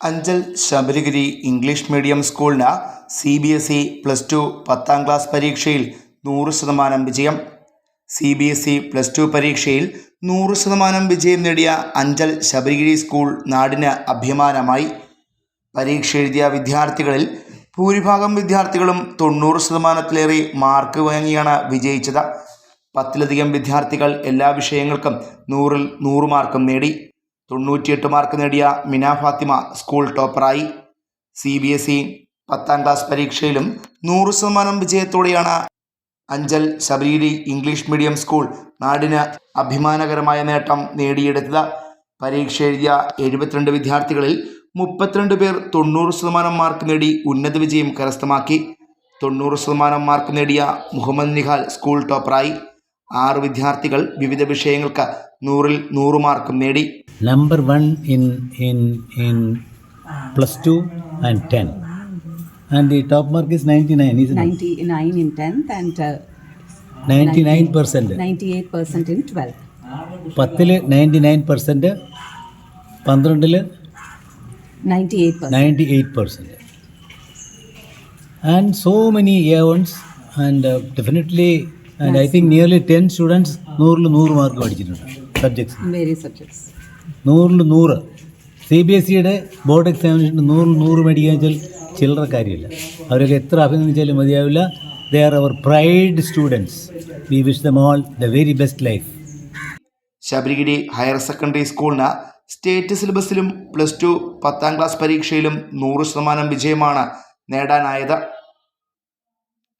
Anchal Sabarigiri English medium സ്കൂളിന് CBSE +2 10ാം class പരീക്ഷയിൽ 100% വിജയം. CBSE +2 പരീക്ഷയിൽ 100% വിജയം നേടിയ അഞ്ചൽ ശബരിഗിരി സ്കൂൾ നാടിന് അഭിമാനമായി. പരീക്ഷ എഴുതിയ വിദ്യാർത്ഥികളിൽ ഭൂരിഭാഗം വിദ്യാർത്ഥികളും 90%-ലേറെ മാർക്ക് വാങ്ങിയാണ് വിജയിച്ചത്. 10-ലധികം വിദ്യാർത്ഥികൾ എല്ലാ വിഷയങ്ങൾക്കും 100-ൽ 100 മാർക്കും നേടി. 98 മാർക്ക് നേടിയ മിന ഫാത്തിമ സ്കൂൾ ടോപ്പറായി. CBSE 10ാം ക്ലാസ് പരീക്ഷയിലും 100% വിജയത്തോടെയാണ് Anchal Sabarigiri English medium school നാടിന് അഭിമാനകരമായ നേട്ടം നേടിയെടുത്തത്. പരീക്ഷ എഴുതിയ 72 വിദ്യാർത്ഥികളിൽ 32 പേർ 90% മാർക്ക് നേടി ഉന്നത വിജയം കരസ്ഥമാക്കി. 90% മാർക്ക് നേടിയ മുഹമ്മദ് നിഹാൽ സ്കൂൾ ടോപ്പറായി. 6 വിദ്യാർത്ഥികൾ വിവിധ വിഷയങ്ങൾക്ക് 100-ൽ 100 മാർക്കും നേടി. Number 1 in +2 and 10, and the top mark is 99, isn't it? 99 in 10th and 99%. 98% in 12th. 10-ൽ 99%, 12-ൽ 98%, and so many A1s, and definitely, and I think nearly 10 students 100-ൽ 100 മാർക്ക് പഠിച്ചിട്ടുണ്ട് സബ്ജക്ട്സ്. Various subjects. 100-ൽ 100. CBSEയുടെ board examination 100-ൽ 100 മേടിക്കുക വെച്ചാൽ ചില്ലറ കാര്യമില്ല. അവരൊക്കെ എത്ര അഭിനന്ദിച്ചാലും മതിയാവില്ല. They are our pride students. We wish them all the very best life. Sabarigiri higher secondary സ്കൂളിന് സ്റ്റേറ്റ് സിലബസിലും +2 10ാം ക്ലാസ് പരീക്ഷയിലും 100% വിജയമാണ് നേടാനായത്.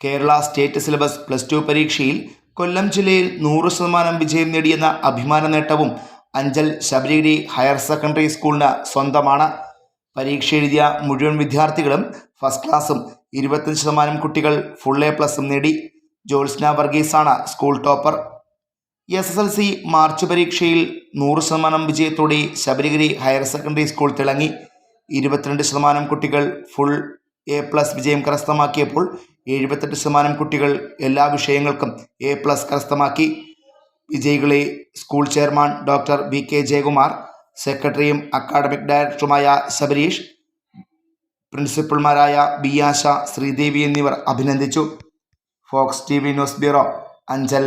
കേരള സ്റ്റേറ്റ് സിലബസ് +2 പരീക്ഷയിൽ കൊല്ലം ജില്ലയിൽ 100% വിജയം നേടിയെന്ന അഭിമാന നേട്ടവും അഞ്ചൽ ശബരിഗിരി ഹയർ സെക്കൻഡറി സ്കൂളിന് സ്വന്തമാണ്. പരീക്ഷ എഴുതിയ മുഴുവൻ വിദ്യാർത്ഥികളും ഫസ്റ്റ് ക്ലാസും 25% കുട്ടികൾ ഫുൾ A+ നേടി. ജോത്സ്ന വർഗീസാണ് സ്കൂൾ ടോപ്പർ. SSLC മാർച്ച് പരീക്ഷയിൽ 100% വിജയത്തോടെ ശബരിഗിരി ഹയർ സെക്കൻഡറി സ്കൂൾ തിളങ്ങി. 22% കുട്ടികൾ ഫുൾ A+ വിജയം കരസ്ഥമാക്കിയപ്പോൾ 78% കുട്ടികൾ എല്ലാ വിഷയങ്ങൾക്കും A+ കരസ്ഥമാക്കി. വിജയികളെ school chairman doctor VK Jayakumar, സെക്രട്ടറിയും അക്കാഡമിക് ഡയറക്ടറുമായ ശബരീഷ്, പ്രിൻസിപ്പൽമാരായ B ആശ, ശ്രീദേവി എന്നിവർ അഭിനന്ദിച്ചു. Fox TV news bureau, Anchal.